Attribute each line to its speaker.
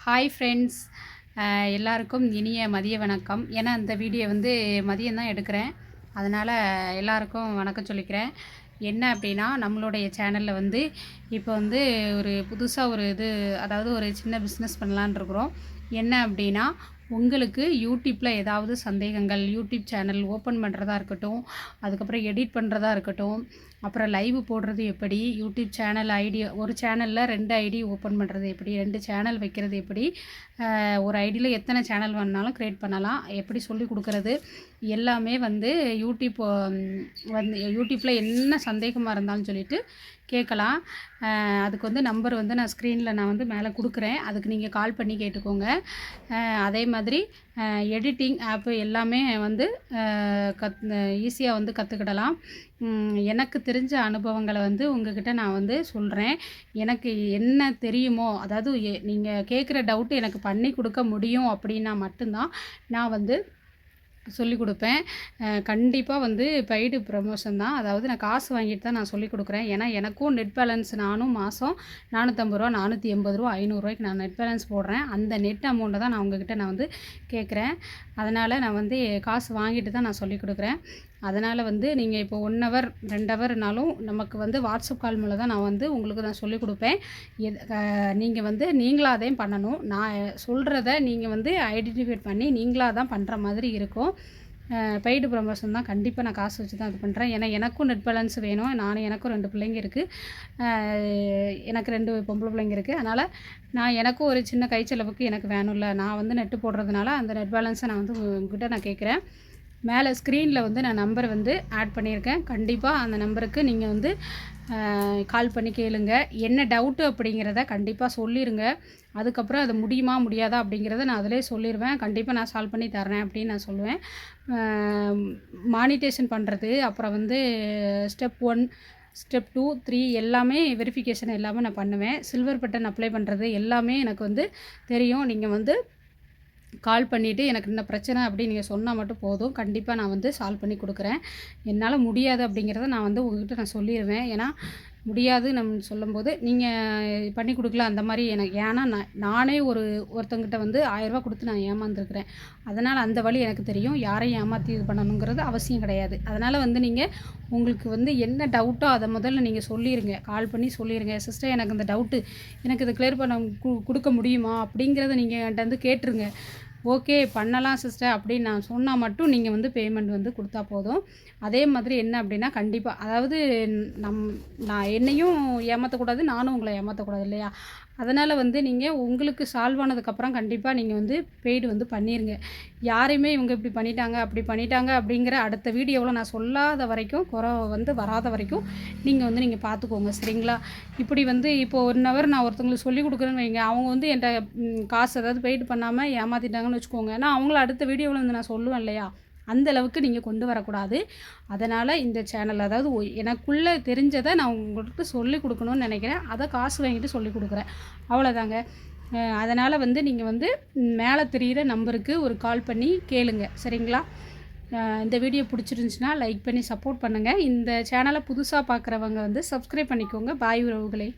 Speaker 1: Hi friends, எல்லாருக்கும் இனிய மதிய வணக்கம். ஏன்னா இந்த வீடியோ வந்து மதியம் தான் எடுக்கிறேன், அதனால் எல்லாருக்கும் வணக்கம் சொல்லிக்கிறேன். என்ன அப்படின்னா, நம்மளுடைய சேனலில் வந்து இப்போ வந்து ஒரு புதுசாக ஒரு அதாவது ஒரு சின்ன பிஸ்னஸ் பண்ணலான்னு இருக்கிறோம். என்ன அப்படின்னா, உங்களுக்கு யூடியூப்பில் ஏதாவது சந்தேகங்கள், யூடியூப் சேனல் ஓப்பன் பண்ணுறதா இருக்கட்டும், அதுக்கப்புறம் எடிட் பண்ணுறதா இருக்கட்டும், அப்புறம் லைவ் போடுறது எப்படி, யூடியூப் சேனல் ஐடி ஒரு சேனலில் 2 ஐடி ஓப்பன் பண்ணுறது எப்படி, 2 சேனல் வைக்கிறது எப்படி, ஒரு ஐடியில் எத்தனை சேனல் வேணுனாலும் க்ரியேட் பண்ணலாம், எப்படி சொல்லி கொடுக்குறது எல்லாமே வந்து யூடியூப்பில் என்ன சந்தேகமாக இருந்தாலும் சொல்லிட்டு கேட்கலாம். அதுக்கு வந்து நம்பர் வந்து நான் ஸ்க்ரீனில் நான் வந்து மேலே கொடுக்குறேன், அதுக்கு நீங்கள் கால் பண்ணி கேட்டுக்கோங்க. அதே மாதிரி எடிட்டிங் ஆப்பு எல்லாமே வந்து ஈஸியாக வந்து கற்றுக்கிடலாம். எனக்கு தெரிஞ்ச அனுபவங்களை வந்து உங்ககிட்ட நான் வந்து சொல்கிறேன். எனக்கு என்ன தெரியுமோ, அதாவது நீங்கள் கேட்குற டவுட்டு எனக்கு பண்ணி கொடுக்க முடியும் அப்படின்னா மட்டும்தான் நான் வந்து சொல்லிக் கொடுப்பேன். கண்டிப்பாக வந்து பெய்டு ப்ரமோஷன் தான், அதாவது நான் காசு வாங்கிட்டு தான் நான் சொல்லிக் கொடுக்குறேன். ஏன்னா எனக்கும் நெட் பேலன்ஸ் நானும் மாதம் ரூ. 450 ரூ. 480 ரூ. 500 நான் நெட் பேலன்ஸ் போடுறேன். அந்த நெட் அமௌண்ட்டை தான் நான் உங்ககிட்ட நான் வந்து கேட்குறேன். அதனால் நான் வந்து காசு வாங்கிட்டு தான் நான் சொல்லிக் கொடுக்குறேன். அதனால் வந்து நீங்கள் இப்போ 1 ஹவர் 2 ஹவர்னாலும் நமக்கு வந்து வாட்ஸ்அப் கால் மூலம் தான் நான் வந்து உங்களுக்கு நான் சொல்லிக் கொடுப்பேன். நீங்கள் வந்து நீங்களாக தான் பண்ணணும். நான் சொல்கிறத நீங்கள் வந்து ஐடென்டிஃபை பண்ணி நீங்களாக தான் பண்ணுற மாதிரி இருக்கும். பெய்டு ப்ரமோஷன் தான், கண்டிப்பாக நான் காசு வச்சு தான் இது பண்ணுறேன். ஏன்னா எனக்கும் நெட் பேலன்ஸ் வேணும். எனக்கும் 2 பிள்ளைங்க இருக்குது, எனக்கு 2 பொம்பளை பிள்ளைங்க இருக்குது. அதனால் எனக்கும் ஒரு சின்ன கை செலவுக்கு எனக்கு வேணும்ல, நான் வந்து நெட்டு போடுறதுனால அந்த நெட் பேலன்ஸை நான் வந்து உங்ககிட்ட நான் கேட்குறேன். மேலே ஸ்க்ரீனில் வந்து நான் நம்பர் வந்து ஆட் பண்ணியிருக்கேன். கண்டிப்பாக அந்த நம்பருக்கு நீங்கள் வந்து கால் பண்ணி கேளுங்க. என்ன டவுட்டு அப்படிங்கிறத கண்டிப்பாக சொல்லிடுங்க. அதுக்கப்புறம் அது முடியுமா முடியாதா அப்படிங்கிறத நான் அதிலே சொல்லிடுவேன். கண்டிப்பாக நான் சால்வ் பண்ணி தரேன் அப்படின்னு நான் சொல்லுவேன். மானிட்டேஷன் பண்ணுறது, அப்புறம் வந்து ஸ்டெப் 1 ஸ்டெப் 2 3 எல்லாமே வெரிஃபிகேஷன் எல்லாமே நான் பண்ணுவேன். சில்வர் பட்டன் அப்ளை பண்ணுறது எல்லாமே எனக்கு வந்து தெரியும். நீங்கள் வந்து கால் பண்ணிவிட்டு எனக்கு இந்த பிரச்சனை அப்படின்னு நீங்கள் சொன்னால் மட்டும் போதும், கண்டிப்பாக நான் வந்து சால்வ் பண்ணி கொடுக்குறேன். என்னால் முடியாது அப்படிங்கிறத நான் வந்து உங்கள்கிட்ட நான் சொல்லிடுவேன். ஏன்னா முடியாது நம்ம சொல்லும்போது நீங்கள் பண்ணி கொடுக்கல அந்த மாதிரி எனக்கு, ஏன்னா நானே ஒருத்தங்கிட்ட வந்து 1000 ரூபா கொடுத்து நான் ஏமாந்துருக்கிறேன். அதனால் அந்த வழி எனக்கு தெரியும். யாரையும் ஏமாற்றி இது பண்ணணுங்கிறது அவசியம் கிடையாது. அதனால் வந்து நீங்கள் உங்களுக்கு வந்து என்ன டவுட்டோ அதை முதல்ல நீங்கள் சொல்லிடுங்க, கால் பண்ணி சொல்லிடுங்க. சிஸ்டர், எனக்கு இந்த டவுட்டு, எனக்கு இதை கிளியர் பண்ண கொடுக்க முடியுமா அப்படிங்கிறத நீங்கள் என்கிட்ட வந்து கேட்டுருங்க. ஓகே பண்ணலாம் சிஸ்டர் அப்படின்னு நான் சொன்னால் மட்டும் நீங்கள் வந்து பேமெண்ட் வந்து கொடுத்தா போதும். அதே மாதிரி என்ன அப்படின்னா, கண்டிப்பாக அதாவது நான் என்னையும் ஏமாற்றக்கூடாது, நானும் உங்களை ஏமாற்றக்கூடாது இல்லையா? அதனால் வந்து நீங்கள் உங்களுக்கு சால்வ் ஆனதுக்கப்புறம் கண்டிப்பாக நீங்கள் வந்து பெய்டு வந்து பண்ணிடுங்க. யாரையுமே இவங்க இப்படி பண்ணிட்டாங்க அப்படி பண்ணிட்டாங்க அப்படிங்கிற அடுத்த வீடியோவில் நான் சொல்லாத வரைக்கும், குறை வந்து வராத வரைக்கும் நீங்கள் பார்த்துக்கோங்க, சரிங்களா? இப்படி வந்து இப்போ 1 ஹவர் நான் ஒருத்தவங்களுக்கு சொல்லிக் கொடுக்குறேன்னு வைங்க, அவங்க வந்து என்கிட்ட காசு ஏதாவது பெய்டு பண்ணாமல் ஏமாற்றிட்டாங்கன்னு வச்சுக்கோங்க, நான் அவங்கள அடுத்த வீடியோவில் வந்து நான் சொல்லுவேன் இல்லையா? அந்த அளவுக்கு நீங்கள் கொண்டு வரக்கூடாது. அதனால் இந்த சேனல், அதாவது எனக்குள்ளே தெரிஞ்சதை நான் உங்களுக்கு சொல்லிக் கொடுக்கணும்னு நினைக்கிறேன். அதை காசு வாங்கிட்டு சொல்லிக் கொடுக்குறேன், அவ்வளோதாங்க. அதனால் வந்து நீங்கள் வந்து மேலே தெரிகிற நம்பருக்கு ஒரு கால் பண்ணி கேளுங்க, சரிங்களா? இந்த வீடியோ பிடிச்சிருந்துச்சுன்னா லைக் பண்ணி சப்போர்ட் பண்ணுங்கள். இந்த சேனலை புதுசாக பார்க்குறவங்க வந்து சப்ஸ்கிரைப் பண்ணிக்கோங்க. பாய் உறவுகளே.